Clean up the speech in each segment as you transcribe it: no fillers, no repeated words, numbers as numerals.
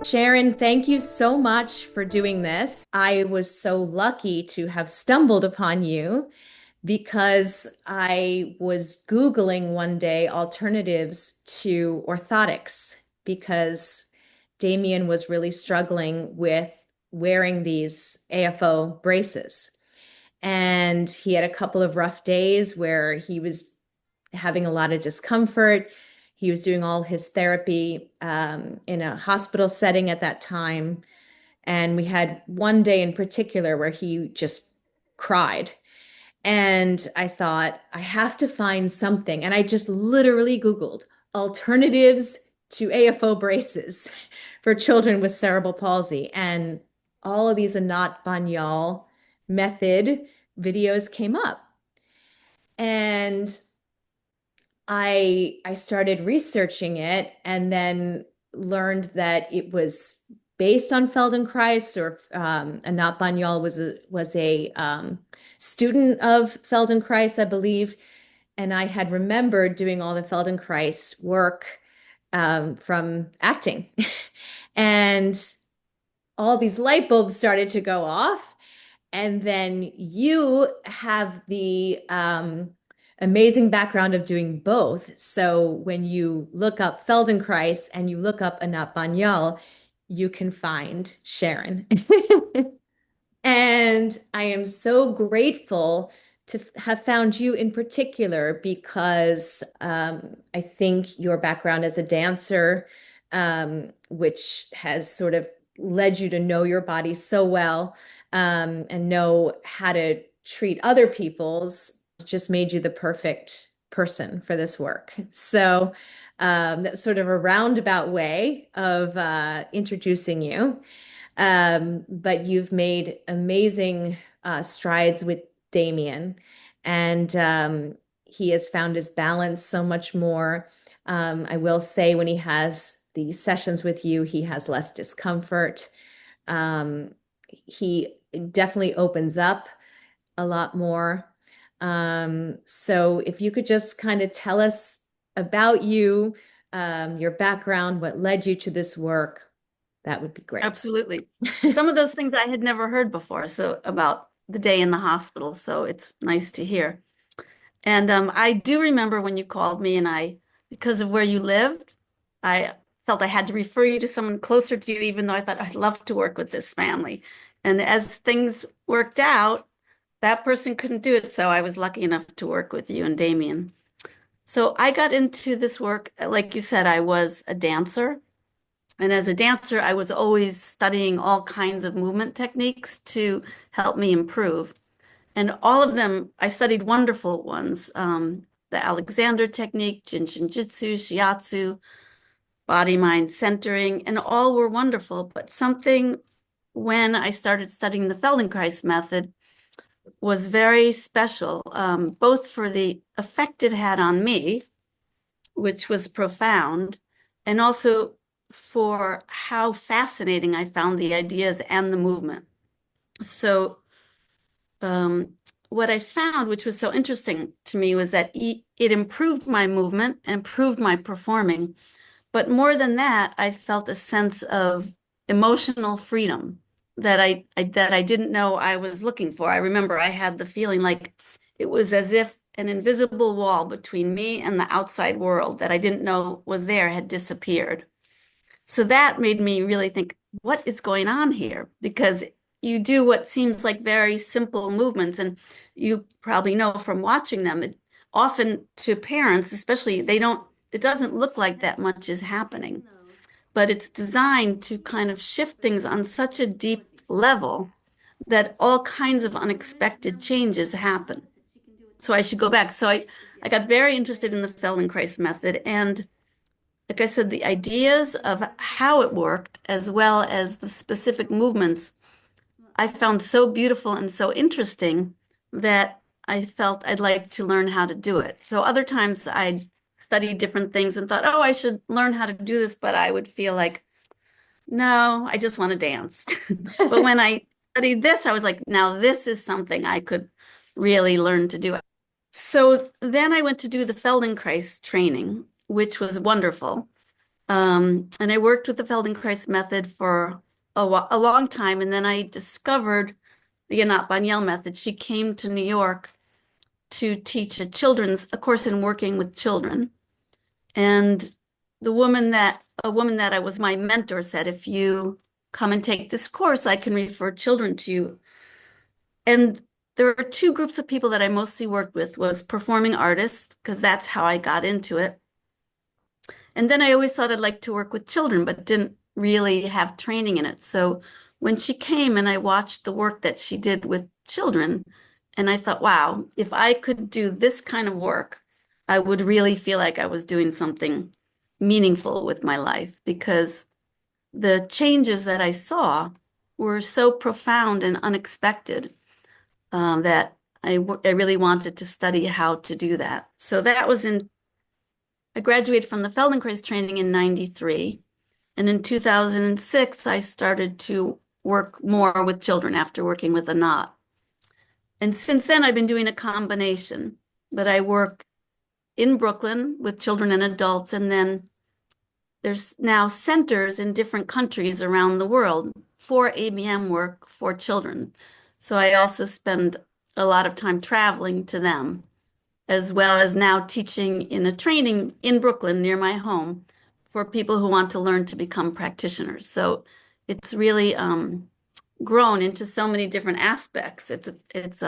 Sharon, thank you so much for doing this. I was so lucky to have stumbled upon you because I was Googling one day alternatives to orthotics because Damian was really struggling with wearing these AFO braces. And he had a couple of rough days where he was having a lot of discomfort. He was doing all his therapy in a hospital setting at that time. And we had one day in particular where he just cried. And I thought, I have to find something. And I just literally Googled alternatives to AFO braces for children with cerebral palsy. And all of these Anat Baniel method videos came up. And I started researching it and then learned that it was based on Feldenkrais, or Anat Baniel was a student of Feldenkrais, I believe, and I had remembered doing all the Feldenkrais work from acting, and all these light bulbs started to go off. And then you have the amazing background of doing both. So when you look up Feldenkrais and you look up Anat Baniel, you can find Sharon. And I am so grateful to have found you in particular because I think your background as a dancer, which has sort of led you to know your body so well, and know how to treat other people's, just made you the perfect person for this work. So that's sort of a roundabout way of introducing you. But you've made amazing strides with Damian, and he has found his balance so much more. I will say, when he has the sessions with you, he has less discomfort. He definitely opens up a lot more. So if you could just kind of tell us about you, your background, what led you to this work, that would be great. Absolutely. Some of those things I had never heard before, so about the day in the hospital, so it's nice to hear. And I do remember when you called me and because of where you lived, I felt I had to refer you to someone closer to you, even though I thought I'd love to work with this family. And as things worked out, that person couldn't do it, so I was lucky enough to work with you and Damian. So I got into this work, like you said, I was a dancer. And as a dancer, I was always studying all kinds of movement techniques to help me improve. And all of them, I studied wonderful ones. The Alexander technique, Jinshin Jitsu, Shiatsu, body mind centering, and all were wonderful. But something, when I started studying the Feldenkrais method, was very special, both for the effect it had on me, which was profound, and also for how fascinating I found the ideas and the movement. So what I found, which was so interesting to me, was that it improved my movement, improved my performing. But more than that, I felt a sense of emotional freedom that I didn't know I was looking for. I remember I had the feeling like it was as if an invisible wall between me and the outside world that I didn't know was there had disappeared. So that made me really think, what is going on here? Because you do what seems like very simple movements, and you probably know from watching them, often to parents, especially, it doesn't look like that much is happening, but it's designed to kind of shift things on such a deep level that all kinds of unexpected changes happen. So I should go back. So I got very interested in the Feldenkrais method. And like I said, the ideas of how it worked, as well as the specific movements, I found so beautiful and so interesting that I felt I'd like to learn how to do it. So other times I studied different things and thought, oh, I should learn how to do this, but I would feel like, no, I just want to dance. But when I studied this, I was like, now this is something I could really learn to do. So then I went to do the Feldenkrais training, which was wonderful. And I worked with the Feldenkrais method for a long time, and then I discovered the Anat Baniel method. She came to New York to teach a course in working with children. And a woman that I was my mentor said, if you come and take this course, I can refer children to you. And there were two groups of people that I mostly worked with was performing artists, because that's how I got into it. And then I always thought I'd like to work with children, but didn't really have training in it. So when she came and I watched the work that she did with children, and I thought, wow, if I could do this kind of work, I would really feel like I was doing something meaningful with my life because the changes that I saw were so profound and unexpected that I really wanted to study how to do that. So I graduated from the Feldenkrais training in 93. And in 2006, I started to work more with children after working with Anat. And since then, I've been doing a combination, but I work in Brooklyn with children and adults. And then there's now centers in different countries around the world for ABM work for children. So I also spend a lot of time traveling to them, as well as now teaching in a training in Brooklyn near my home for people who want to learn to become practitioners. So it's really grown into so many different aspects. It's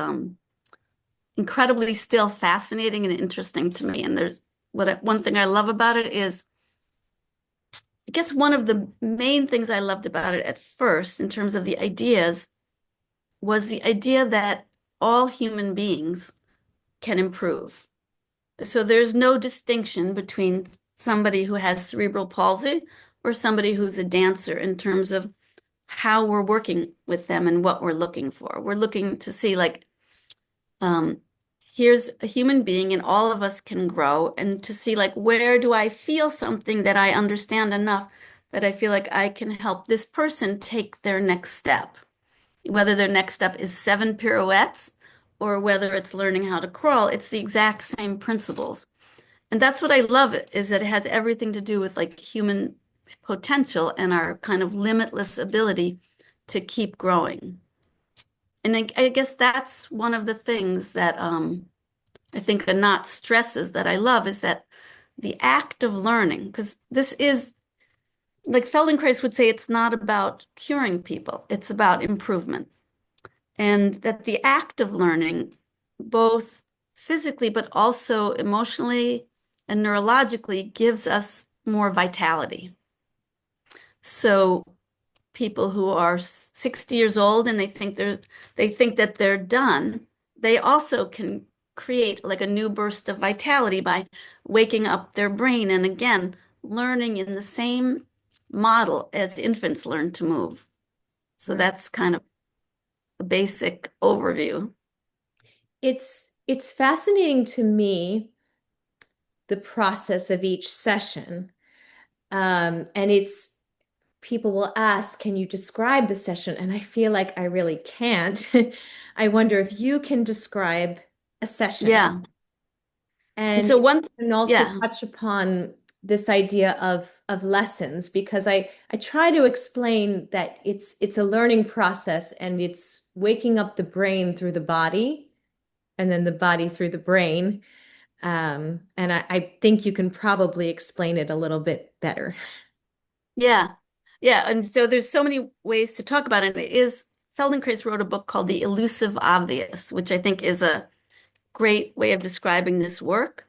incredibly still fascinating and interesting to me. And one thing I love about it is, I guess one of the main things I loved about it at first, in terms of the ideas, was the idea that all human beings can improve. So there's no distinction between somebody who has cerebral palsy or somebody who's a dancer in terms of how we're working with them and what we're looking for. We're looking to see like, here's a human being and all of us can grow, and to see like, where do I feel something that I understand enough that I feel like I can help this person take their next step, whether their next step is 7 pirouettes or whether it's learning how to crawl. It's the exact same principles. And that's what I love it, is that it has everything to do with like human potential and our kind of limitless ability to keep growing. And I guess that's one of the things that I think Anat stresses that I love, is that the act of learning, because this is, like Feldenkrais would say, it's not about curing people, it's about improvement. And that the act of learning, both physically but also emotionally and neurologically, gives us more vitality. So people who are 60 years old and they think that they're done, they also can create like a new burst of vitality by waking up their brain and again learning in the same model as infants learn to move. So Right. that's kind of a basic overview. It's fascinating to me, the process of each session. And it's people will ask, can you describe the session? And I feel like I really can't. I wonder if you can describe a session Yeah. And and so one, also yeah, touch upon this idea of lessons, because I try to explain that it's a learning process and it's waking up the brain through the body and then the body through the brain. And I think you can probably explain it a little bit better. yeah, yeah. And so there's so many ways to talk about it. Feldenkrais wrote a book called The Elusive Obvious, which I think is a great way of describing this work,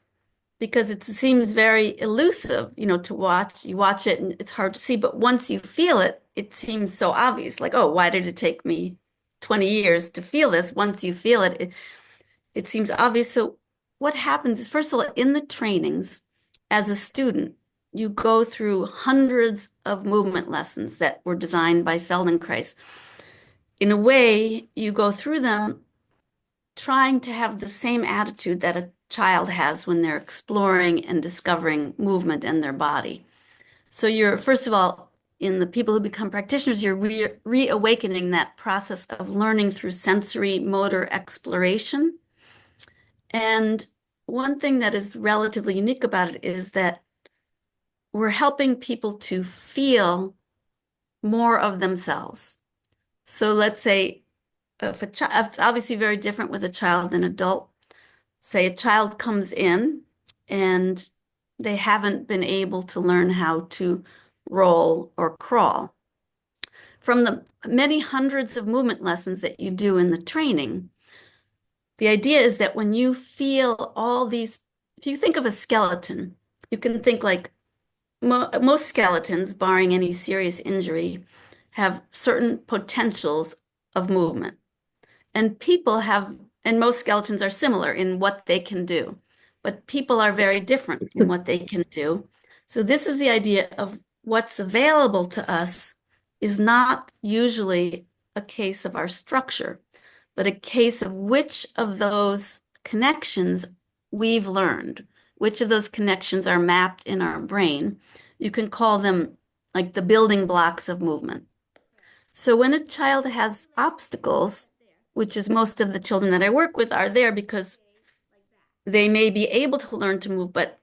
because it seems very elusive, to watch. You watch it and it's hard to see, but once you feel it, it seems so obvious. Like, oh, why did it take me 20 years to feel this? Once you feel it, it seems obvious. So what happens is, first of all, in the trainings, as a student, you go through hundreds of movement lessons that were designed by Feldenkrais. In a way, you go through them trying to have the same attitude that a child has when they're exploring and discovering movement in their body. So you're, first of all, in the people who become practitioners, you're reawakening that process of learning through sensory motor exploration. And one thing that is relatively unique about it is that we're helping people to feel more of themselves. So let's say if a child, it's obviously very different with a child than adult. Say a child comes in and they haven't been able to learn how to roll or crawl. From the many hundreds of movement lessons that you do in the training, the idea is that when you feel all these, if you think of a skeleton, you can think like most skeletons, barring any serious injury, have certain potentials of movement. And people have, and most skeletons are similar in what they can do, but people are very different in what they can do. So this is the idea of what's available to us is not usually a case of our structure, but a case of which of those connections we've learned, which of those connections are mapped in our brain. You can call them like the building blocks of movement. So when a child has obstacles, which is most of the children that I work with are there because they may be able to learn to move, but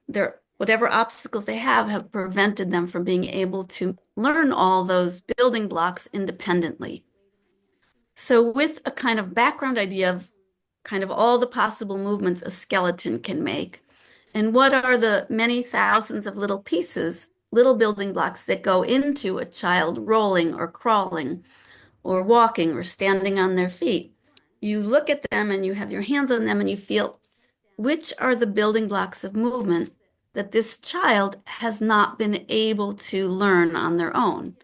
whatever obstacles they have prevented them from being able to learn all those building blocks independently. So with a kind of background idea of kind of all the possible movements a skeleton can make, and what are the many thousands of little pieces, little building blocks that go into a child rolling or crawling or walking or standing on their feet. You look at them and you have your hands on them and you feel which are the building blocks of movement that this child has not been able to learn on their own.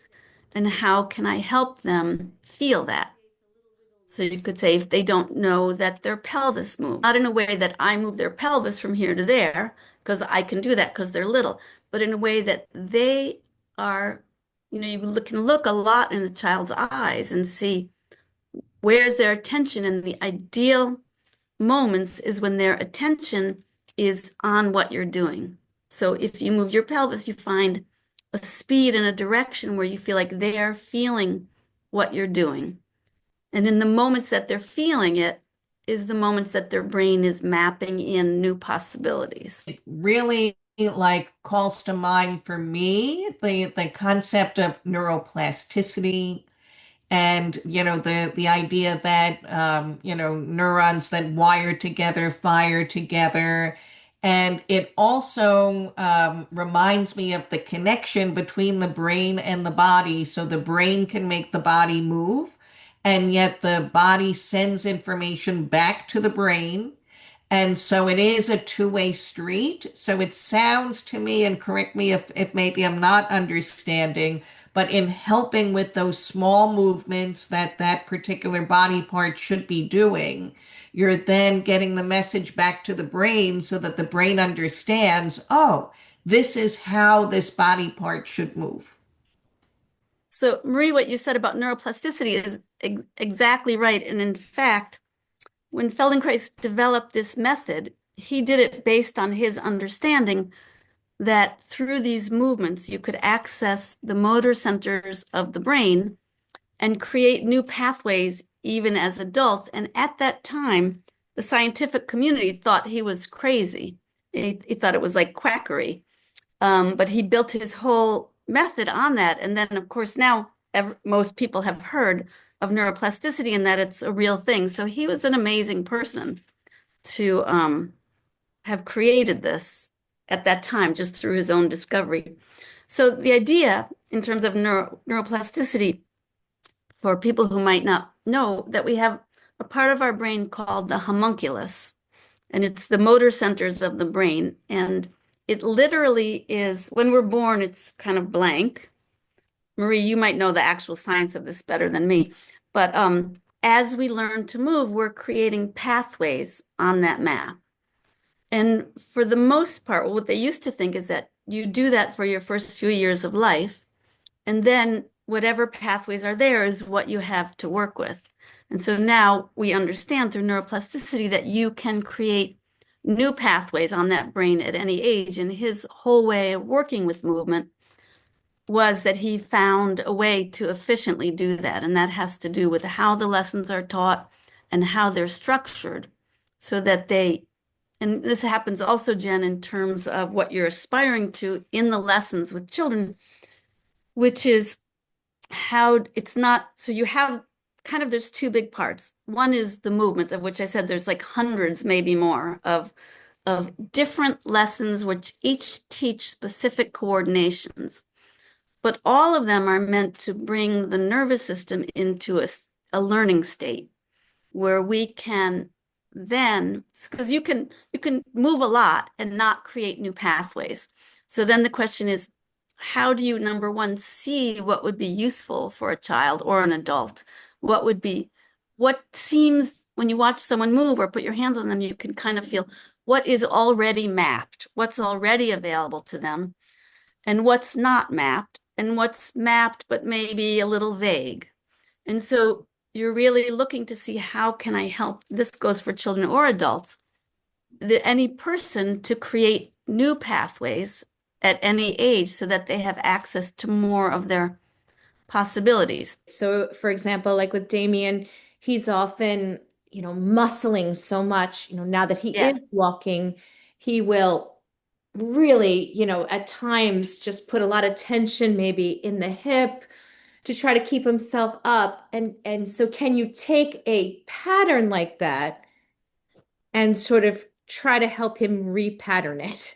And how can I help them feel that? So you could say if they don't know that their pelvis moves, not in a way that I move their pelvis from here to there, because I can do that because they're little, but in a way that they are, you can look a lot in a child's eyes and see where's their attention. And the ideal moments is when their attention is on what you're doing. So if you move your pelvis, you find a speed and a direction where you feel like they're feeling what you're doing. And in the moments that they're feeling it is the moments that their brain is mapping in new possibilities. It really like calls to mind for me the concept of neuroplasticity and the idea that neurons that wire together fire together. And it also reminds me of the connection between the brain and the body, so the brain can make the body move, and yet the body sends information back to the brain. And so it is a two-way street. So it sounds to me, and correct me if maybe I'm not understanding, but in helping with those small movements that that particular body part should be doing, you're then getting the message back to the brain so that the brain understands, oh, this is how this body part should move. So, Marie, what you said about neuroplasticity is exactly right. And in fact, when Feldenkrais developed this method, he did it based on his understanding that through these movements, you could access the motor centers of the brain and create new pathways even as adults. And at that time, the scientific community thought he was crazy. He thought it was like quackery. But he built his whole method on that. And then, of course, now most people have heard of neuroplasticity and that it's a real thing. So he was an amazing person to have created this at that time just through his own discovery. So the idea in terms of neuroplasticity, for people who might not know, that we have a part of our brain called the homunculus, and it's the motor centers of the brain. And it literally is, when we're born, it's kind of blank. Marie, you might know the actual science of this better than me. But as we learn to move, we're creating pathways on that map. And for the most part, what they used to think is that you do that for your first few years of life, and then whatever pathways are there is what you have to work with. And so now we understand through neuroplasticity that you can create new pathways on that brain at any age. And his whole way of working with movement was that he found a way to efficiently do that. And that has to do with how the lessons are taught and how they're structured so that they and this happens also, Jen, in terms of what you're aspiring to in the lessons with children, which is how it's not, so you have kind of, there's two big parts. One is the movements, of which I said there's like hundreds, maybe more, of different lessons which each teach specific coordinations. But all of them are meant to bring the nervous system into a learning state where we can then, because you can move a lot and not create new pathways. So then the question is, how do you, number one, see what would be useful for a child or an adult? What seems, when you watch someone move or put your hands on them, you can kind of feel what is already mapped, what's already available to them, and what's not mapped, and what's mapped but maybe a little vague. And so you're really looking to see, how can I help? This goes for children or adults, any person, to create new pathways at any age so that they have access to more of their possibilities. So, for example, like with Damian, he's often, muscling so much, now that he is Yes, walking, he will really, at times just put a lot of tension maybe in the hip to try to keep himself up. And so can you take a pattern like that and sort of try to help him repattern it?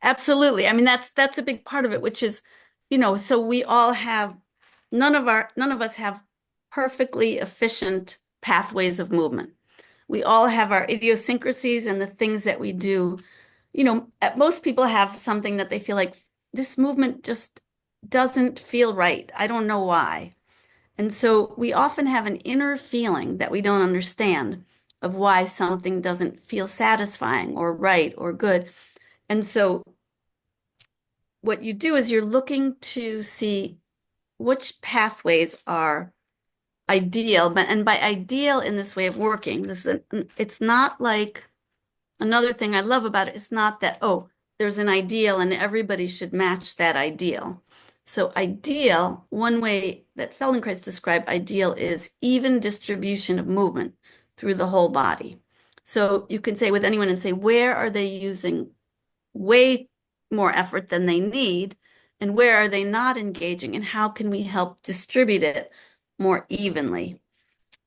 absolutely. I mean, that's a big part of it, which is, so we all have, none of us have perfectly efficient pathways of movement. We all have our idiosyncrasies and the things that we do. Most people have something that they feel like, this movement just doesn't feel right. I don't know why. And so we often have an inner feeling that we don't understand of why something doesn't feel satisfying or right or good. And so what you do is you're looking to see which pathways are ideal, and by ideal in this way of working, it's not like, another thing I love about it is not that, oh, there's an ideal and everybody should match that ideal. So ideal, one way that Feldenkrais described ideal is even distribution of movement through the whole body. So you can say with anyone and say, where are they using way more effort than they need? And where are they not engaging? And how can we help distribute it more evenly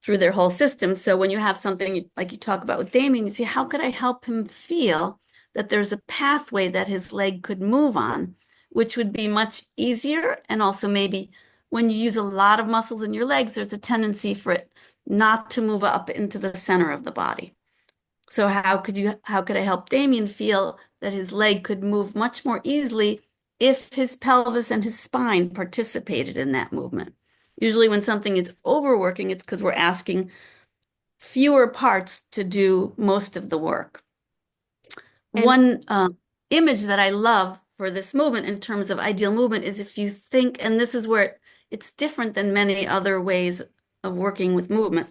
through their whole system? So when you have something like you talk about with Damian, you see, how could I help him feel that there's a pathway that his leg could move on, which would be much easier. And also maybe when you use a lot of muscles in your legs, there's a tendency for it not to move up into the center of the body. So how could I help Damian feel that his leg could move much more easily if his pelvis and his spine participated in that movement? Usually when something is overworking, it's because we're asking fewer parts to do most of the work. And One image that I love for this movement in terms of ideal movement is, if you think, and this is where it's different than many other ways of working with movement,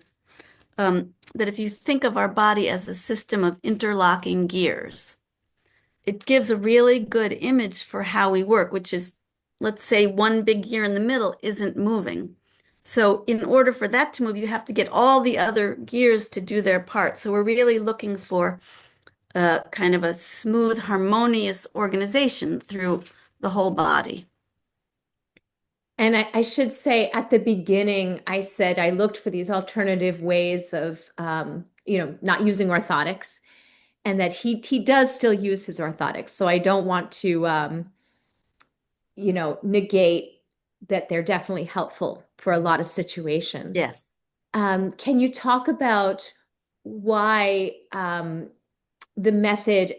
that if you think of our body as a system of interlocking gears, it gives a really good image for how we work, which is, let's say one big gear in the middle isn't moving. So in order for that to move, you have to get all the other gears to do their part. So we're really looking for kind of a smooth, harmonious organization through the whole body. And I should say at the beginning, I said I looked for these alternative ways of, not using orthotics, and that he does still use his orthotics. So I don't want to, negate that they're definitely helpful for a lot of situations. Yes. Can you talk about why the method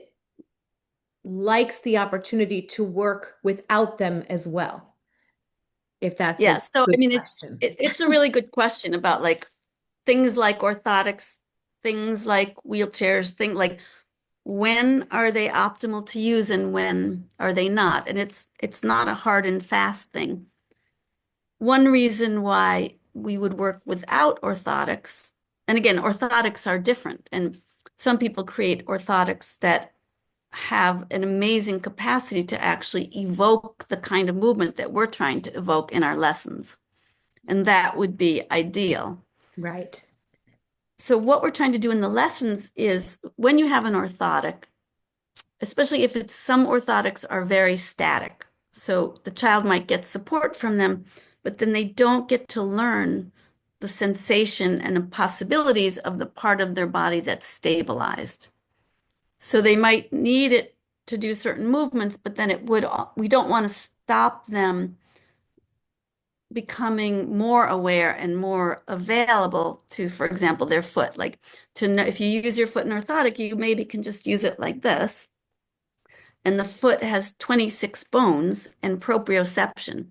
likes the opportunity to work without them as well? If that's a Yes. So, I good mean, question. it's a really good question about like things like orthotics, things like wheelchairs, things like, when are they optimal to use and when are they not? And it's not a hard and fast thing. One reason why we would work without orthotics, and again, orthotics are different, and some people create orthotics that have an amazing capacity to actually evoke the kind of movement that we're trying to evoke in our lessons. And that would be ideal. Right. So what we're trying to do in the lessons is when you have an orthotic, especially if it's some orthotics are very static. So the child might get support from them, but then they don't get to learn the sensation and the possibilities of the part of their body that's stabilized. So they might need it to do certain movements, but then we don't want to stop them becoming more aware and more available to, for example, their foot. Like to know if you use your foot in orthotic, you maybe can just use it like this. And the foot has 26 bones and proprioception.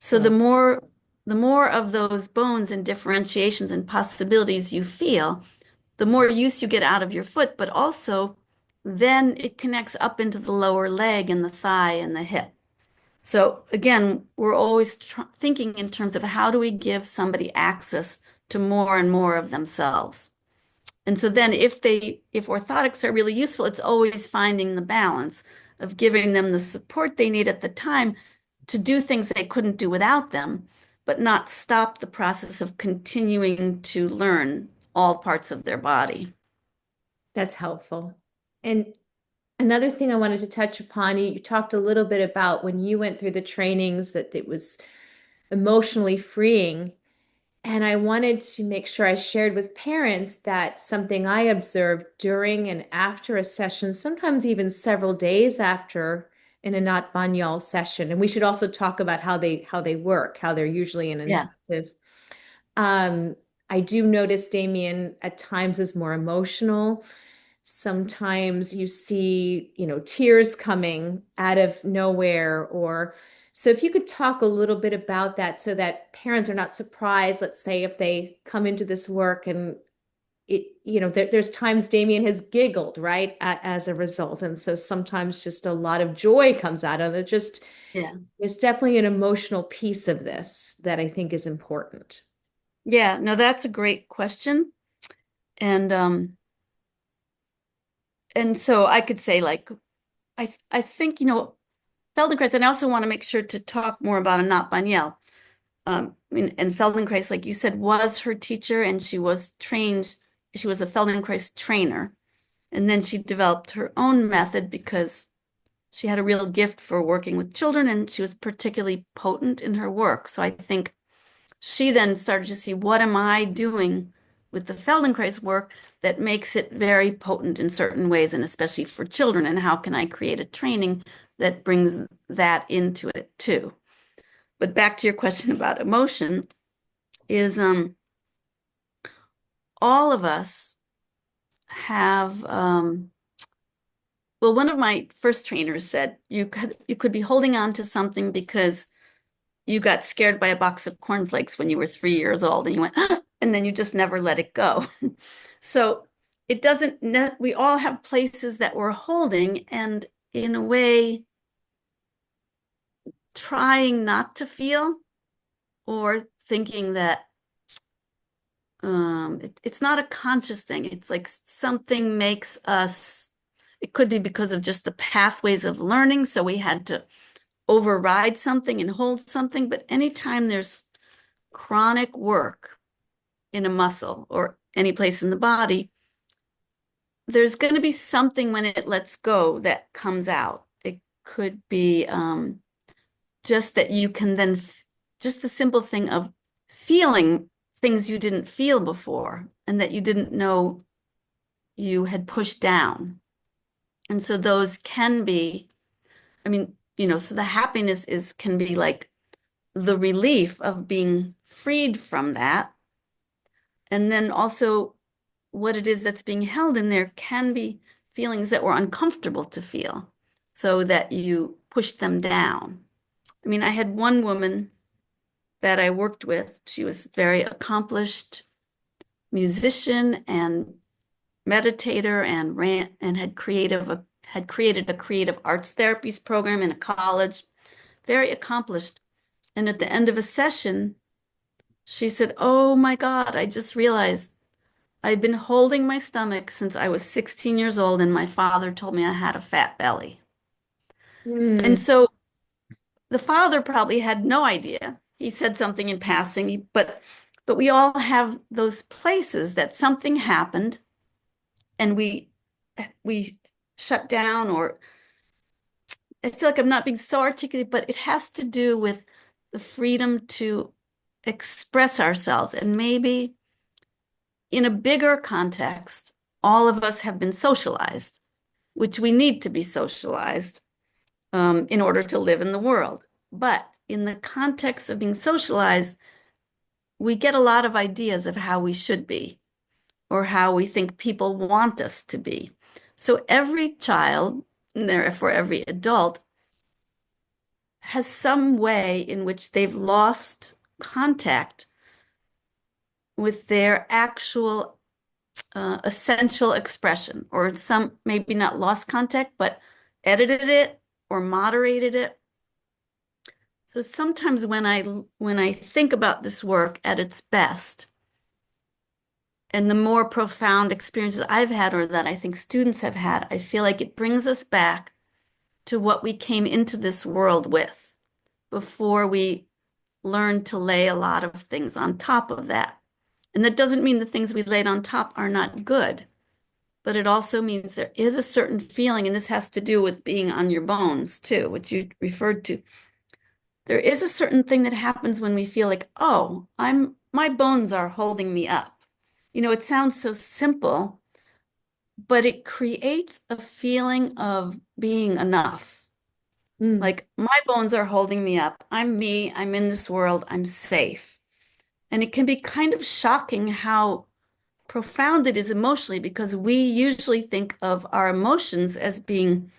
So Wow. the more of those bones and differentiations and possibilities you feel, the more use you get out of your foot, but also then it connects up into the lower leg and the thigh and the hip. So again, we're always thinking in terms of how do we give somebody access to more and more of themselves. And so then if orthotics are really useful, it's always finding the balance of giving them the support they need at the time to do things they couldn't do without them, but not stop the process of continuing to learn all parts of their body. That's helpful. And another thing I wanted to touch upon, you talked a little bit about when you went through the trainings that it was emotionally freeing. And I wanted to make sure I shared with parents that something I observed during and after a session, sometimes even several days after an Anat Baniel session. And we should also talk about how they work, how they're usually an Yeah. intensive. Um, I do notice Damian at times is more emotional. Sometimes you see, tears coming out of nowhere, or so if you could talk a little bit about that so that parents are not surprised, let's say if they come into this work and there's times Damian has giggled, right, as a result. And so sometimes just a lot of joy comes out of it. Just Yeah. there's definitely an emotional piece of this that I think is important. Yeah, no, that's a great question. And so I could say like I think, Feldenkrais, and I also want to make sure to talk more about Anat Baniel. And Feldenkrais, like you said, was her teacher and she was trained, she was a Feldenkrais trainer. And then she developed her own method because she had a real gift for working with children and she was particularly potent in her work. So I think she then started to see what am I doing with the Feldenkrais work that makes it very potent in certain ways, and especially for children, and how can I create a training that brings that into it too. But back to your question about emotion is all of us have well, one of my first trainers said you could be holding on to something because you got scared by a box of cornflakes when you were 3 years old and you went, "Ah," and then you just never let it go. So it doesn't, we all have places that we're holding and in a way trying not to feel or thinking that it's not a conscious thing. It's like something makes us, it could be because of just the pathways of learning. So we had to override something and hold something. But anytime there's chronic work in a muscle or any place in the body, there's going to be something when it lets go that comes out. It could be just that you can then, just the simple thing of feeling things you didn't feel before and that you didn't know you had pushed down. And so those can be, I mean, so the happiness can be like the relief of being freed from that. And then also what it is that's being held in there can be feelings that were uncomfortable to feel so that you push them down. I mean, I had one woman that I worked with. She was very accomplished musician and meditator and had created a creative arts therapies program in a college, very accomplished. And at the end of a session, she said, "Oh my God, I just realized I'd been holding my stomach since I was 16 years old, and my father told me I had a fat belly." And Mm, so the father probably had no idea. He said something in passing, but But we all have those places that something happened and we shut down, or I feel like I'm not being so articulate, but it has to do with the freedom to express ourselves. And maybe in a bigger context, all of us have been socialized, which we need to be socialized in order to live in the world. But in the context of being socialized, we get a lot of ideas of how we should be or how we think people want us to be. So every child, and therefore every adult, has some way in which they've lost contact with their actual essential expression, or some maybe not lost contact, but edited it or moderated it. So sometimes when I think about this work at its best, and the more profound experiences I've had or that I think students have had, I feel like it brings us back to what we came into this world with before we learned to lay a lot of things on top of that. And that doesn't mean the things we laid on top are not good, but it also means there is a certain feeling, and this has to do with being on your bones too, which you referred to. There is a certain thing that happens when we feel like, oh, my bones are holding me up. You know, it sounds so simple, but it creates a feeling of being enough. Like my bones are holding me up. I'm me. I'm in this world. I'm safe. And it can be kind of shocking how profound it is emotionally, because we usually think of our emotions as being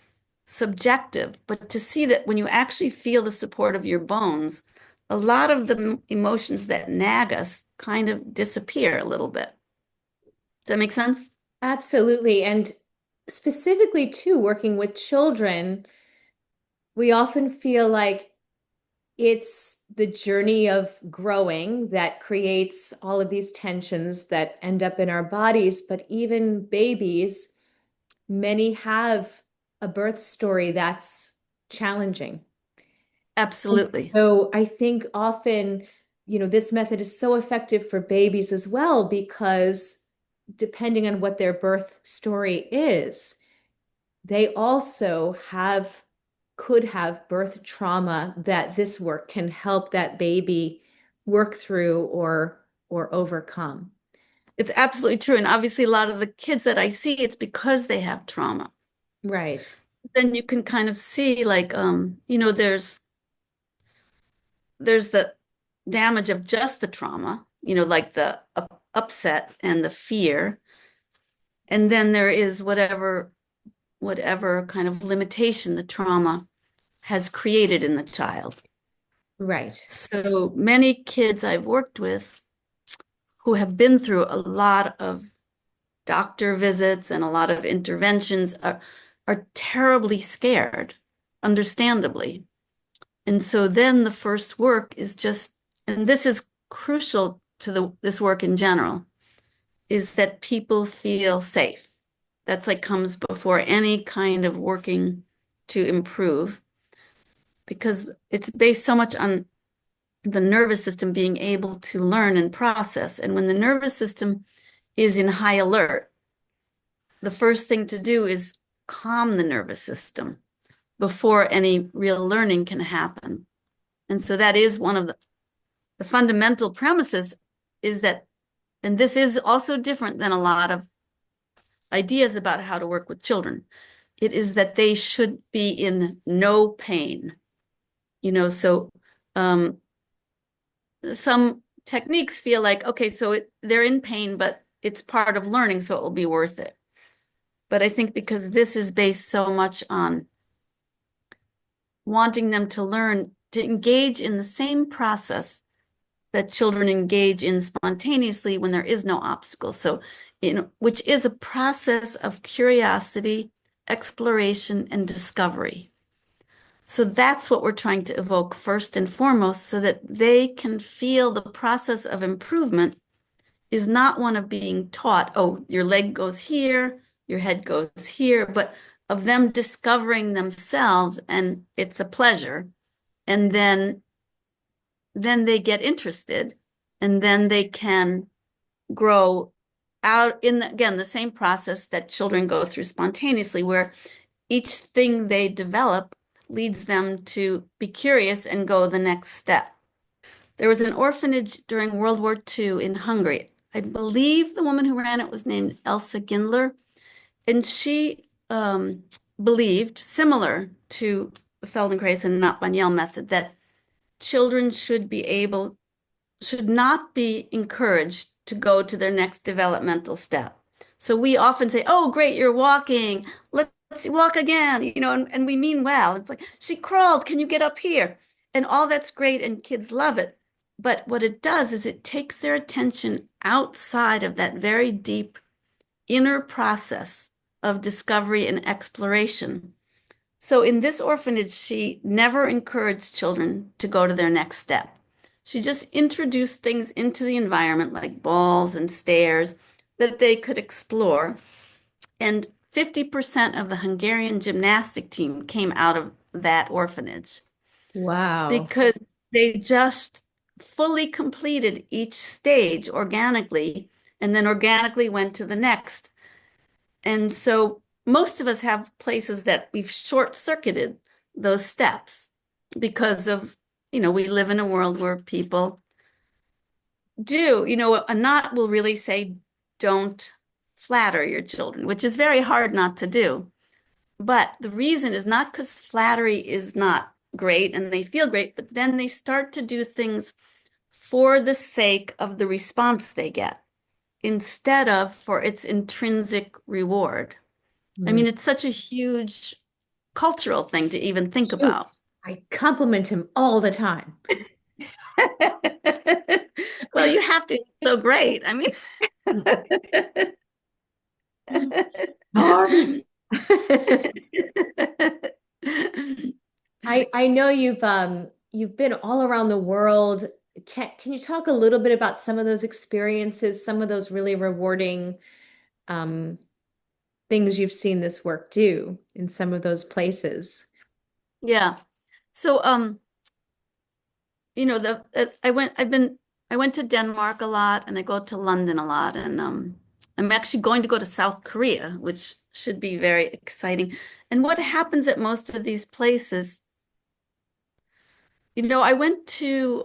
subjective. But to see that when you actually feel the support of your bones, a lot of the emotions that nag us kind of disappear a little bit. Does that make sense? Absolutely. And specifically, too, working with children, we often feel like it's the journey of growing that creates all of these tensions that end up in our bodies. But even babies, many have a birth story that's challenging. And Absolutely. so I think often, this method is so effective for babies as well, because depending on what their birth story is, they also could have birth trauma that this work can help that baby work through or overcome. It's absolutely true. And obviously, a lot of the kids that I see, it's because they have trauma. Right. Then you can kind of see, like, there's the damage of just the trauma, like the upset and the fear. And then there is whatever kind of limitation the trauma has created in the child. Right. So many kids I've worked with who have been through a lot of doctor visits and a lot of interventions are terribly scared, understandably. And so then the first work is just, and this is crucial to this work in general, is that people feel safe. That's like comes before any kind of working to improve, because it's based so much on the nervous system being able to learn and process. And when the nervous system is in high alert, the first thing to do is calm the nervous system before any real learning can happen. And so that is one of the fundamental premises, is that, and this is also different than a lot of ideas about how to work with children. It is that they should be in no pain. So some techniques feel like, okay, so they're in pain, but it's part of learning, so it will be worth it. But I think because this is based so much on wanting them to learn to engage in the same process that children engage in spontaneously when there is no obstacle. So, which is a process of curiosity, exploration, and discovery. So that's what we're trying to evoke first and foremost, so that they can feel the process of improvement is not one of being taught, oh, your leg goes here, your head goes here, but of them discovering themselves, and it's a pleasure. And then they get interested and then they can grow out in, again, the same process that children go through spontaneously, where each thing they develop leads them to be curious and go the next step. There was an orphanage during World War II in Hungary. I believe the woman who ran it was named Elsa Gindler, and she believed, similar to the Feldenkrais and Anat Baniel method, that children should not be encouraged to go to their next developmental step. So we often say, "Oh, great, you're walking. Let's walk again," and we mean well. It's like, "She crawled. Can you get up here?" And all that's great, and kids love it. But what it does is it takes their attention outside of that very deep inner process of discovery and exploration. So in this orphanage, she never encouraged children to go to their next step. She just introduced things into the environment like balls and stairs that they could explore. And 50% of the Hungarian gymnastic team came out of that orphanage Wow. because they just fully completed each stage organically and then organically went to the next. And so most of us have places that we've short-circuited those steps because of, we live in a world where people do, Anat will really say, don't flatter your children, which is very hard not to do. But the reason is not because flattery is not great and they feel great, but then they start to do things for the sake of the response they get instead of for its intrinsic reward. I Mm. mean, it's such a huge cultural thing to even think Shoot. about. I compliment him all the time. Well, you have to. It's so great. I mean, Hard. I know you've been all around the world. Can you talk a little bit about some of those experiences, some of those really rewarding um, things you've seen this work do in some of those places? Yeah. So, I went to Denmark a lot and I go to London a lot. And I'm actually going to go to South Korea, which should be very exciting. And what happens at most of these places, I went to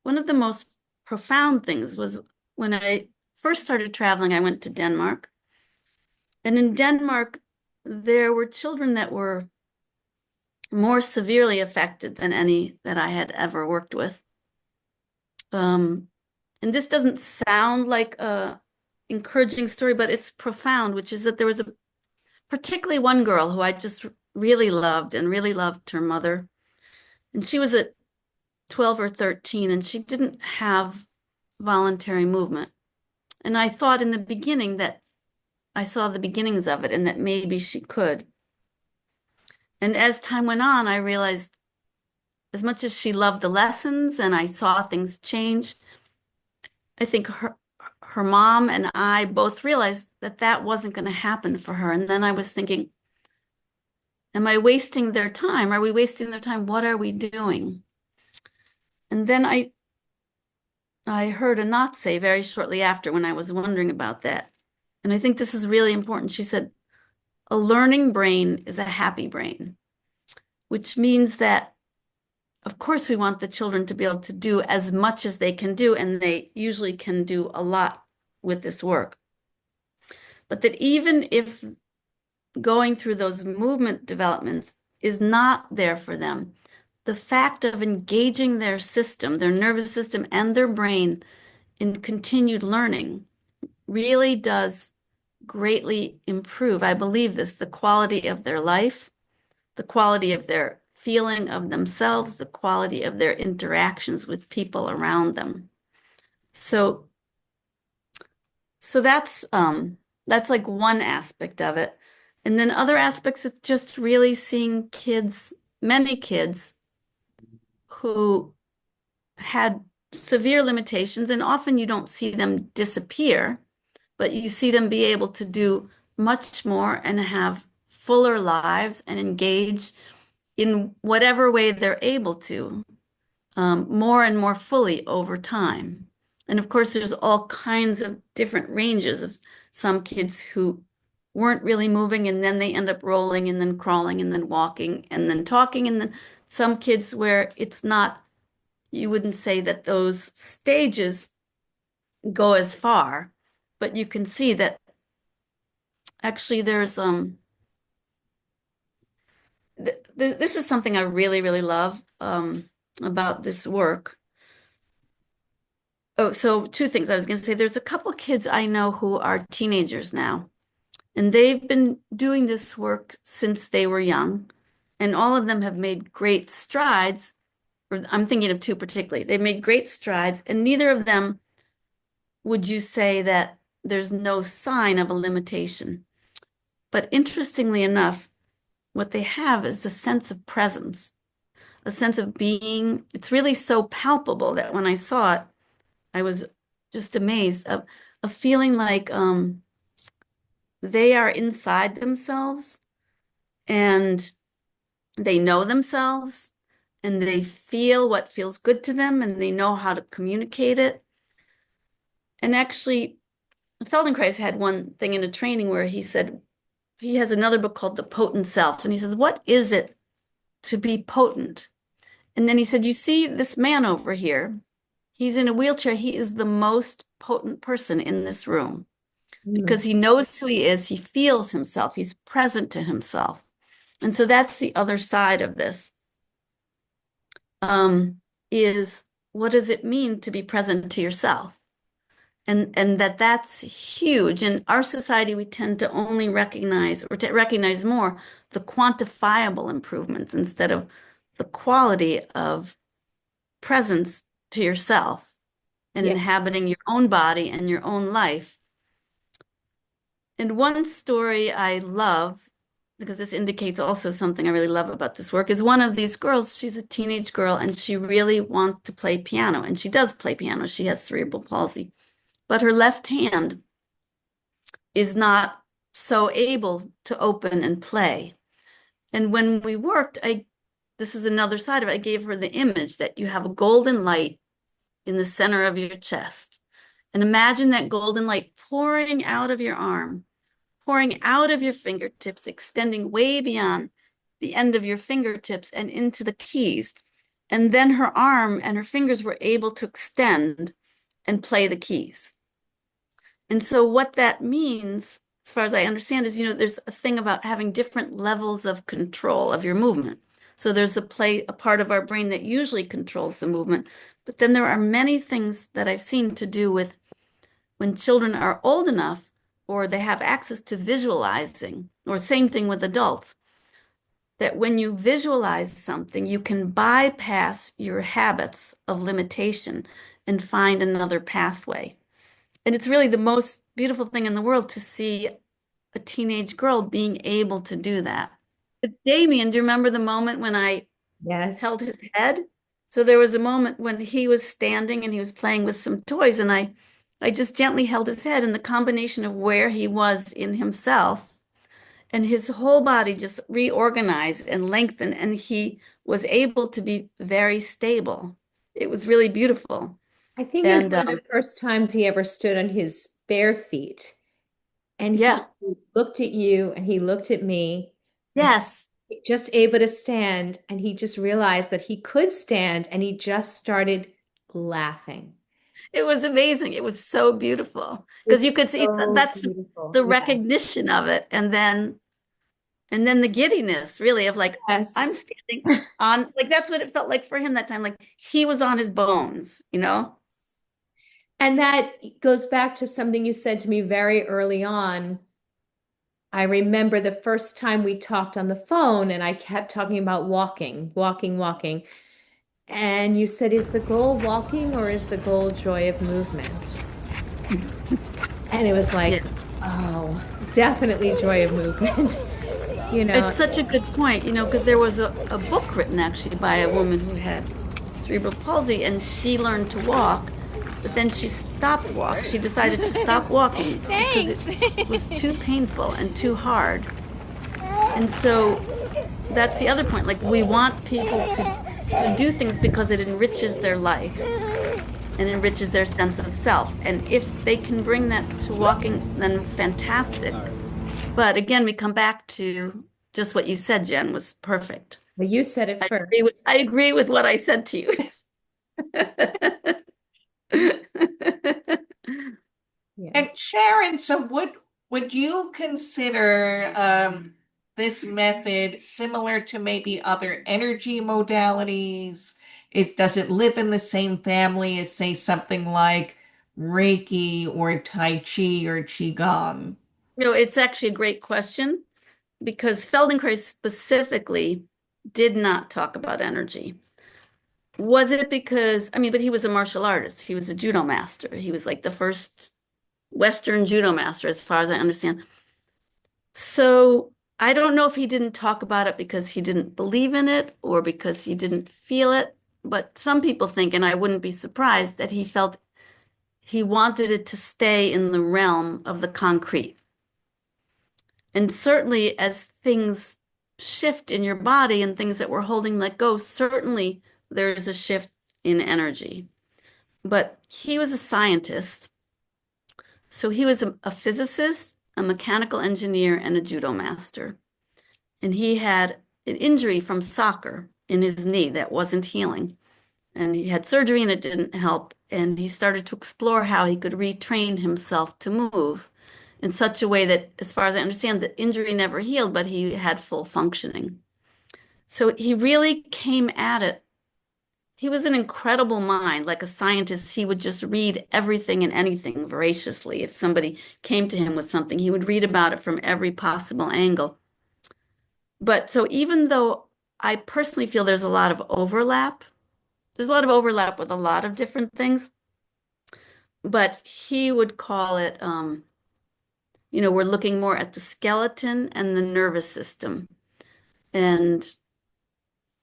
one of the most profound things was when I first started traveling, I went to Denmark. And in Denmark, there were children that were more severely affected than any that I had ever worked with. And this doesn't sound like a encouraging story, but it's profound, which is that there was particularly one girl who I just really loved and really loved her mother. And she was at 12 or 13 and she didn't have voluntary movement. And I thought in the beginning that I saw the beginnings of it and that maybe she could. And as time went on, I realized as much as she loved the lessons and I saw things change, I think her mom and I both realized that that wasn't going to happen for her. And then I was thinking, am I wasting their time? Are we wasting their time? What are we doing? And then I heard Anat say very shortly after when I was wondering about that. And I think this is really important. She said, a learning brain is a happy brain, which means that, of course, we want the children to be able to do as much as they can do, and they usually can do a lot with this work. But that even if going through those movement developments is not there for them, the fact of engaging their system, their nervous system and their brain in continued learning really does greatly improve, I believe this, the quality of their life, the quality of their feeling of themselves, the quality of their interactions with people around them. So that's like one aspect of it. And then other aspects, it's just really seeing kids, many kids who had severe limitations, and often you don't see them disappear, but you see them be able to do much more and have fuller lives and engage in whatever way they're able to. more and more fully over time. And of course, there's all kinds of different ranges of some kids who weren't really moving and then they end up rolling and then crawling and then walking and then talking. And then some kids where it's not, you wouldn't say that those stages go as far, but you can see that actually there's this is something I really, really love about this work. Oh, so two things I was going to say. There's a couple kids I know who are teenagers now, and they've been doing this work since they were young, and all of them have made great strides. Or I'm thinking of two particularly. They've made great strides, and neither of them would you say that there's no sign of a limitation. But interestingly enough, what they have is a sense of presence, a sense of being. It's really so palpable that when I saw it, I was just amazed of a feeling like they are inside themselves and they know themselves and they feel what feels good to them and they know how to communicate it. And actually, Feldenkrais had one thing in a training where he said, he has another book called The Potent Self. And he says, what is it to be potent? And then he said, you see this man over here, he's in a wheelchair. He is the most potent person in this room because he knows who he is. He feels himself. He's present to himself. And so that's the other side of this, is what does it mean to be present to yourself? And that's huge. In our society, we tend to only recognize or to recognize more the quantifiable improvements instead of the quality of presence to yourself and Yes. inhabiting your own body and your own life. And one story I love, because this indicates also something I really love about this work, is one of these girls, she's a teenage girl, and she really wants to play piano. And she does play piano. She has cerebral palsy. But her left hand is not so able to open and play. And when we worked, this is another side of it. I gave her the image that you have a golden light in the center of your chest. And imagine that golden light pouring out of your arm, pouring out of your fingertips, extending way beyond the end of your fingertips and into the keys. And then her arm and her fingers were able to extend and play the keys. And so what that means, as far as I understand, is, there's a thing about having different levels of control of your movement. So there's a part of our brain that usually controls the movement. But then there are many things that I've seen to do with when children are old enough or they have access to visualizing, or same thing with adults, that when you visualize something, you can bypass your habits of limitation and find another pathway. And it's really the most beautiful thing in the world to see a teenage girl being able to do that. But Damian, do you remember the moment when I held his head? So there was a moment when he was standing and he was playing with some toys, and I just gently held his head, and the combination of where he was in himself and his whole body just reorganized and lengthened, and he was able to be very stable. It was really beautiful. I think it was one of the first times he ever stood on his bare feet. And he looked at you and he looked at me. Yes. Just able to stand. And he just realized that he could stand, and he just started laughing. It was amazing. It was so beautiful because you could see that's the recognition of it. And then the giddiness, really, of like, yes. I'm standing on, like, that's what it felt like for him that time. Like he was on his bones, And that goes back to something you said to me very early on. I remember the first time we talked on the phone, and I kept talking about walking. And you said, is the goal walking or is the goal joy of movement? And it was like, oh, definitely joy of movement. It's such a good point, because there was a book written actually by a woman who had cerebral palsy, and she learned to walk, but then she stopped walking. She decided to stop walking because it was too painful and too hard. And so that's the other point. Like, we want people to to do things because it enriches their life and enriches their sense of self. And if they can bring that to walking, then fantastic. But again, we come back to just what you said, Jen, was perfect. Well, you said it first. I agree with what I said to you. Yeah. And Sharon, so would you consider this method similar to maybe other energy modalities? Does it live in the same family as, say, something like Reiki or Tai Chi or Qigong? It's actually a great question because Feldenkrais specifically did not talk about energy. Was it because, I mean, but he was a martial artist. He was a judo master. He was like the first Western judo master, as far as I understand. So I don't know if he didn't talk about it because he didn't believe in it or because he didn't feel it. But some people think, and I wouldn't be surprised, that he felt he wanted it to stay in the realm of the concrete. And certainly, as things shift in your body and things that we're holding let go, certainly there's a shift in energy. But he was a scientist. So he was a physicist, a mechanical engineer, and a judo master. And he had an injury from soccer in his knee that wasn't healing. And he had surgery and it didn't help. And he started to explore how he could retrain himself to move in such a way that, as far as I understand, the injury never healed, but he had full functioning. So he really came at it. He was an incredible mind. Like a scientist, he would just read everything and anything voraciously. If somebody came to him with something, he would read about it from every possible angle. But so even though I personally feel there's a lot of overlap, there's a lot of overlap with a lot of different things, but he would call it, we're looking more at the skeleton and the nervous system. And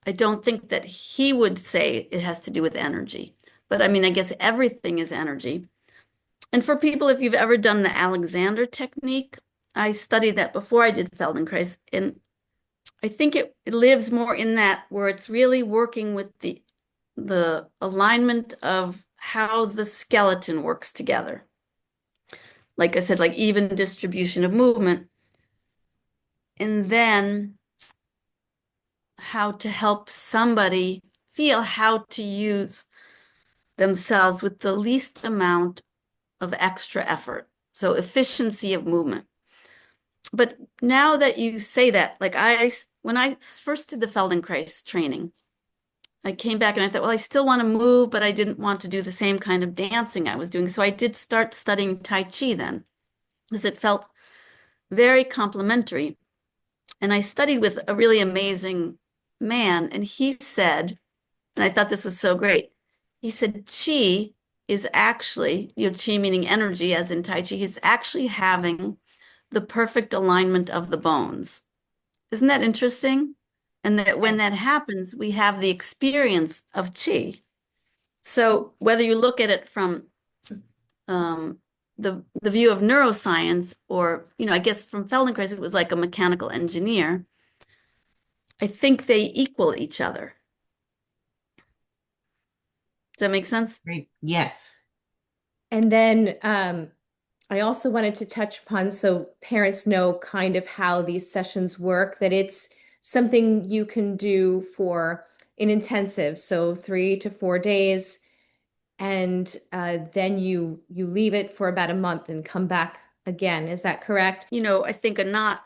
I don't think that he would say it has to do with energy. But I mean, I guess everything is energy. And for people, if you've ever done the Alexander technique, I studied that before I did Feldenkrais. And I think it lives more in that where it's really working with the alignment of how the skeleton works together. Like I said, like even distribution of movement. And then how to help somebody feel how to use themselves with the least amount of extra effort. So efficiency of movement. But now that you say that, like when I first did the Feldenkrais training, I came back and I thought, well, I still want to move, but I didn't want to do the same kind of dancing I was doing. So I did start studying Tai Chi then, because it felt very complementary. And I studied with a really amazing man, and he said, and I thought this was so great. He said, Chi is actually, Chi meaning energy, as in Tai Chi, he's actually having the perfect alignment of the bones. Isn't that interesting? And that when that happens, we have the experience of Chi. So whether you look at it from the view of neuroscience, or, I guess from Feldenkrais, it was like a mechanical engineer, I think they equal each other. Does that make sense? Great. Yes. And then I also wanted to touch upon so parents know kind of how these sessions work, that it's something you can do for an intensive, so 3 to 4 days, and then you leave it for about a month and come back again. Is that correct? I think Anat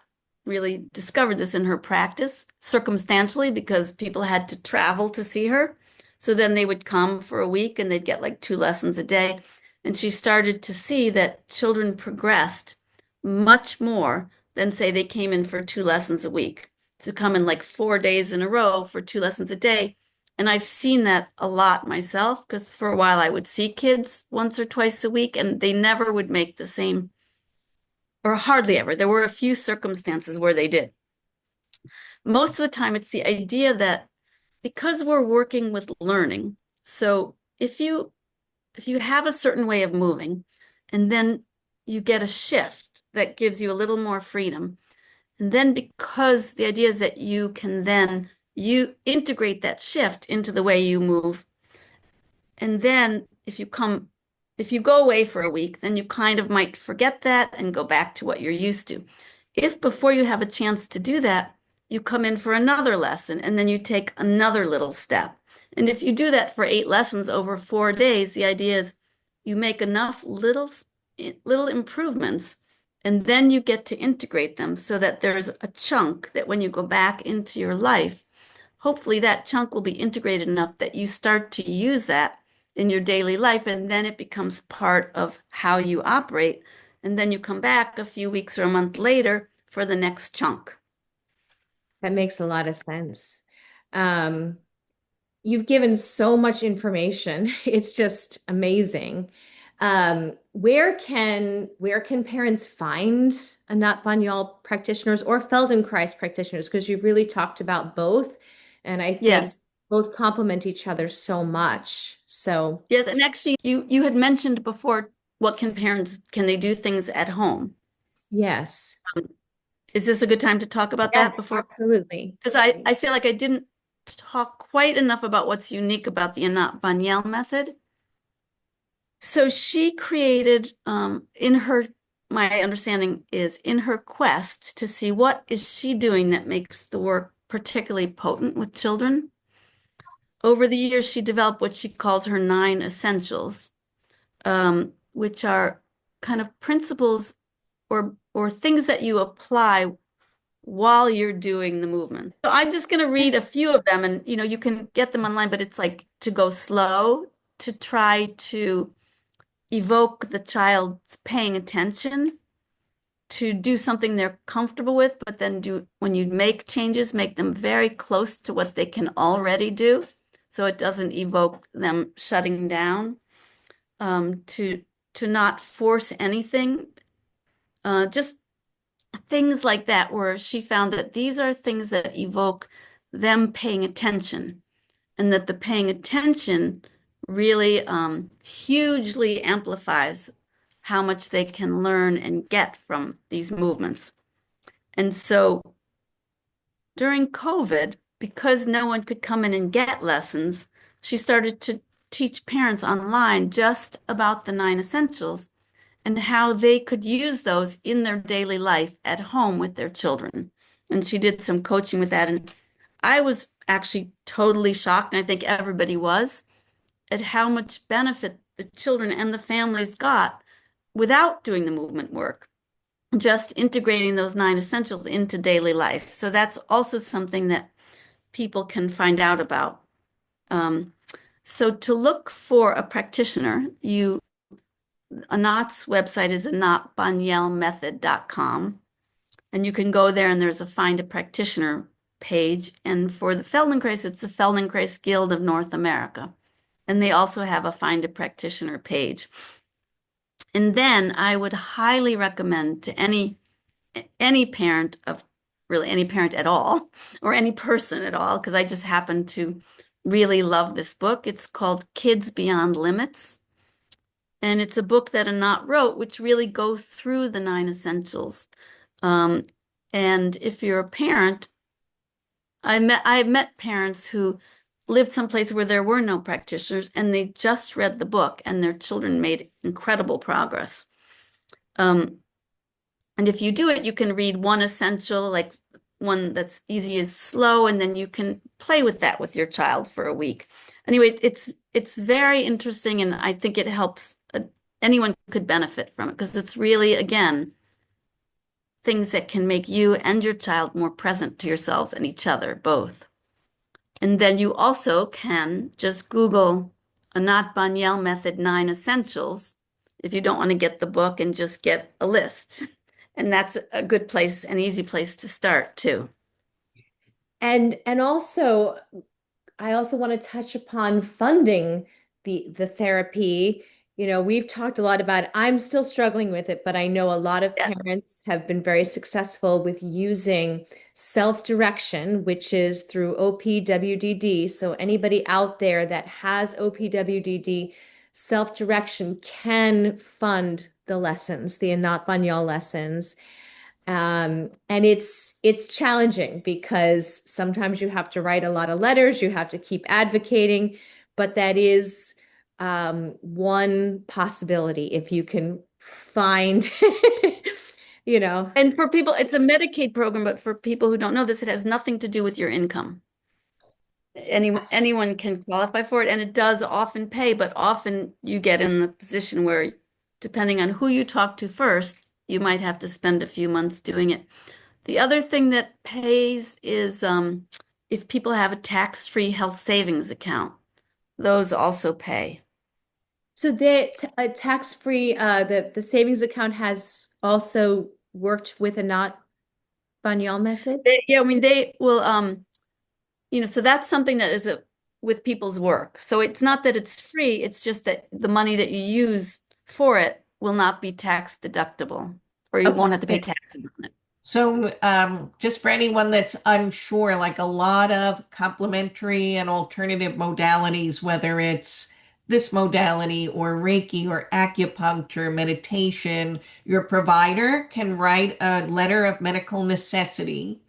really discovered this in her practice circumstantially because people had to travel to see her. So then they would come for a week and they'd get like 2 lessons a day. And she started to see that children progressed much more than, say, they came in for 2 lessons a week, to come in like 4 days in a row for 2 lessons a day. And I've seen that a lot myself, because for a while I would see kids once or twice a week and they never would make the same, or hardly ever. There were a few circumstances where they did. Most of the time, it's the idea that because we're working with learning, so if you have a certain way of moving and then you get a shift that gives you a little more freedom, and then because the idea is that you can then you integrate that shift into the way you move. And then if you go away for a week, then you kind of might forget that and go back to what you're used to. If before you have a chance to do that, you come in for another lesson and then you take another little step. And if you do that for 8 lessons over 4 days, the idea is you make enough little improvements and then you get to integrate them so that there's a chunk that when you go back into your life, hopefully that chunk will be integrated enough that you start to use that in your daily life, and then it becomes part of how you operate. And then you come back a few weeks or a month later for the next chunk. That makes a lot of sense. Um, you've given so much information. It's just amazing. Where can parents find Anat Baniel practitioners or Feldenkrais practitioners? Because you've really talked about both, and I think Yes. both complement each other so much. So Yes. And actually, you had mentioned before, what can they do things at home? yes, Is this a good time to talk about yes, that before? absolutely. Because I feel like I didn't talk quite enough about what's unique about the Anat Baniel method. So she created, my understanding is in her quest to see what is she doing that makes the work particularly potent with children. Over the years, she developed what she calls her 9 essentials, which are kind of principles or things that you apply while you're doing the movement. So I'm just going to read a few of them, and you can get them online, but it's like to go slow, to try to evoke the child's paying attention, to do something they're comfortable with, but then when you make changes, make them very close to what they can already do, so it doesn't evoke them shutting down. To not force anything, just things like that, where she found that these are things that evoke them paying attention, and that the paying attention really hugely amplifies how much they can learn and get from these movements. And so during COVID, because no one could come in and get lessons, she started to teach parents online just about the 9 essentials and how they could use those in their daily life at home with their children. And she did some coaching with that. And I was actually totally shocked, and I think everybody was, at how much benefit the children and the families got without doing the movement work, just integrating those 9 essentials into daily life. So that's also something that people can find out about. So to look for a practitioner, Anat's website is anatbanielmethod.com, and you can go there and there's a find a practitioner page. And for the Feldenkrais, it's the Feldenkrais Guild of North America. And they also have a find a practitioner page. And then I would highly recommend to any parent of really any parent at all, or any person at all, because I just happen to really love this book. It's called Kids Beyond Limits. And it's a book that Anat wrote, which really go through the 9 essentials. And if you're a parent, I've met parents who lived someplace where there were no practitioners, and they just read the book, and their children made incredible progress. And if you do it, you can read one essential, like one that's easy as slow, and then you can play with that with your child for a week. Anyway, it's very interesting, and I think it helps. Anyone could benefit from it because it's really, again, things that can make you and your child more present to yourselves and each other, both. And then you also can just Google Anat Baniel Method 9 essentials if you don't want to get the book and just get a list. And that's a good place, an easy place to start too. And also, I also want to touch upon funding the therapy. We've talked a lot about it. I'm still struggling with it, but I know a lot of Yes. parents have been very successful with using self-direction, which is through OPWDD. So anybody out there that has OPWDD, self-direction can fund the lessons, the Anat Baniel lessons. And it's challenging because sometimes you have to write a lot of letters, you have to keep advocating, but that is one possibility if you can find, you know. And for people, it's a Medicaid program, but for people who don't know this, it has nothing to do with your income. Yes. Anyone can qualify for it, and it does often pay, but often you get in the position where, depending on who you talk to first, you might have to spend a few months doing it. The other thing that pays is if people have a tax-free health savings account, those also pay. So the tax-free the savings account has also worked with a not Baniel method. Yeah, I mean they will so that's something that is with people's work. So it's not that it's free, it's just that the money that you use for it will not be tax deductible, or you won't have to pay Okay. taxes on it. So, just for anyone that's unsure, like a lot of complementary and alternative modalities, whether it's this modality or Reiki or acupuncture, meditation, your provider can write a letter of medical necessity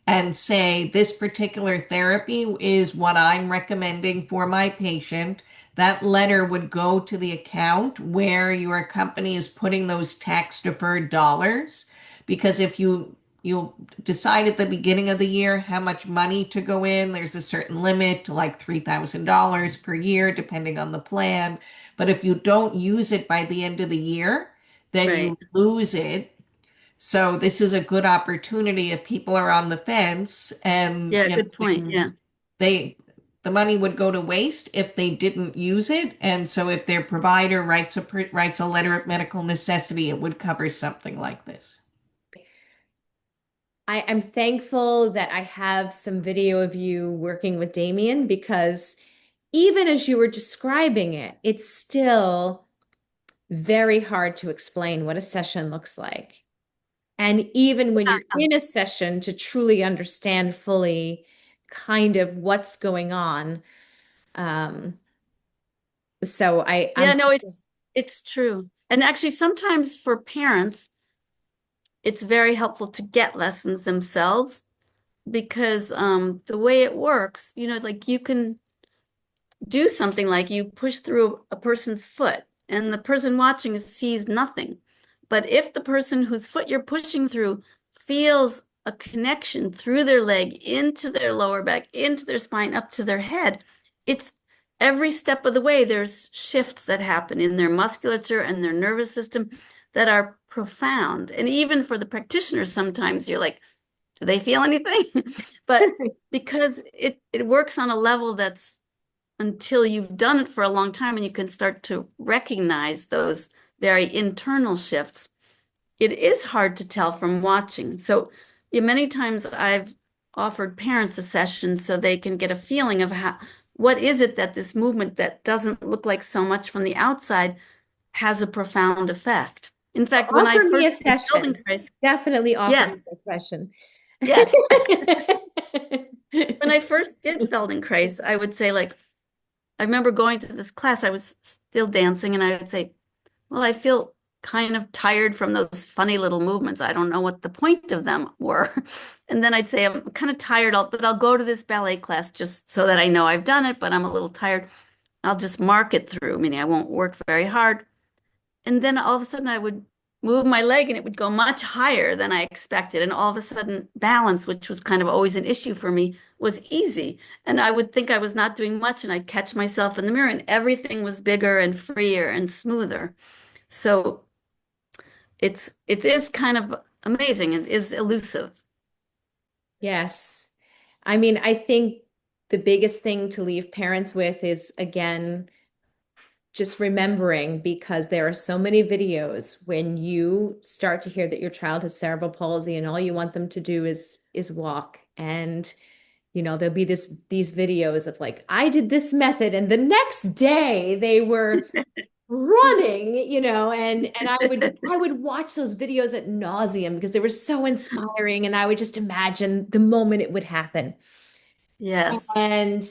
and say, this particular therapy is what I'm recommending for my patient. That letter would go to the account where your company is putting those tax deferred dollars. Because if you'll decide at the beginning of the year how much money to go in, there's a certain limit to like $3,000 per year, depending on the plan. But if you don't use it by the end of the year, then Right. you lose it. So this is a good opportunity if people are on the fence and Yeah, good point. Yeah. they the money would go to waste if they didn't use it. And so if their provider writes a letter of medical necessity, it would cover something like this. I'm thankful that I have some video of you working with Damian because even as you were describing it, it's still very hard to explain what a session looks like. And even when you're in a session to truly understand fully kind of what's going on. Um, so Yeah, I'm no, it's true. And actually sometimes for parents, it's very helpful to get lessons themselves because the way it works, like you can do something like you push through a person's foot and the person watching sees nothing. But if the person whose foot you're pushing through feels a connection through their leg into their lower back, into their spine, up to their head, it's every step of the way, there's shifts that happen in their musculature and their nervous system that are profound. And even for the practitioners, sometimes you're like, do they feel anything? But because it works on a level that's until you've done it for a long time and you can start to recognize those very internal shifts, it is hard to tell from watching. So yeah, many times I've offered parents a session so they can get a feeling of what is it that this movement that doesn't look like so much from the outside has a profound effect. In fact, when I offer me a first did session. Feldenkrais, Definitely offer me yes, a session. yes. When I first did Feldenkrais, I would say like, I remember going to this class, I was still dancing, and I would say, well, I feel kind of tired from those funny little movements. I don't know what the point of them were. And then I'd say, I'm kind of tired, but I'll go to this ballet class just so that I know I've done it, but I'm a little tired. I'll just mark it through, meaning I won't work very hard. And then all of a sudden I would move my leg and it would go much higher than I expected. And all of a sudden, balance, which was kind of always an issue for me, was easy. And I would think I was not doing much, and I'd catch myself in the mirror, and everything was bigger and freer and smoother. So it is kind of amazing. It is elusive. Yes. I mean, I think the biggest thing to leave parents with is, again, just remembering because there are so many videos when you start to hear that your child has cerebral palsy and all you want them to do is walk. And there'll be these videos of like, I did this method, and the next day they were running, and I would watch those videos at nauseum because they were so inspiring, and I would just imagine the moment it would happen. Yes. And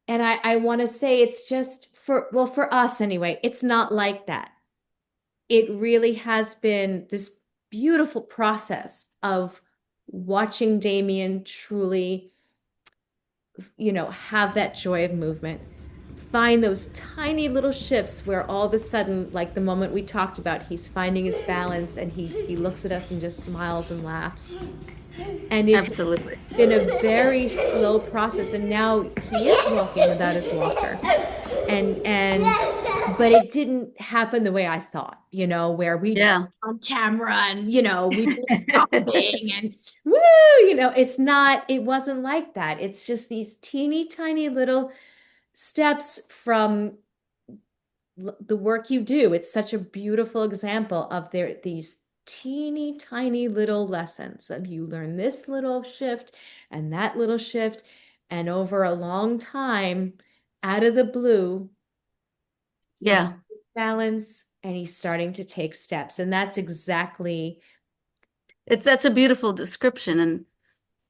I want to say it's just for us anyway, it's not like that. It really has been beautiful process of watching Damian truly, have that joy of movement. Find those tiny little shifts where all of a sudden, like the moment we talked about, he's finding his balance and he looks at us and just smiles and laughs. And it has Absolutely. been a very slow process. And now he is walking without his walker. And but it didn't happen the way I thought, where we Yeah. on camera and we do stomping and woo, it wasn't like that. It's just these teeny tiny little steps from the work you do. It's such a beautiful example of these teeny tiny little lessons of you learn this little shift and that little shift, and over a long time, out of the blue, he's Yeah. balance and he's starting to take steps. And that's exactly. That's a beautiful description. And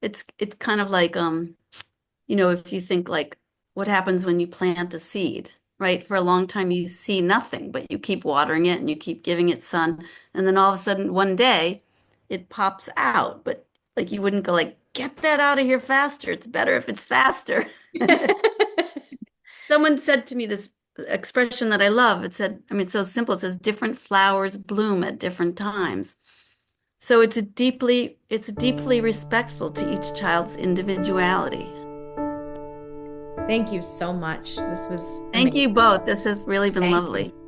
it's kind of like if you think like what happens when you plant a seed, right? For a long time you see nothing, but you keep watering it and you keep giving it sun, and then all of a sudden one day it pops out. But like you wouldn't go like, get that out of here faster. It's better if it's faster. Someone said to me this expression that I love. It said, I mean, it's so simple. It says different flowers bloom at different times. So it's deeply respectful to each child's individuality. Thank you so much. This was Thank amazing. you both. This has really been Thank lovely. you.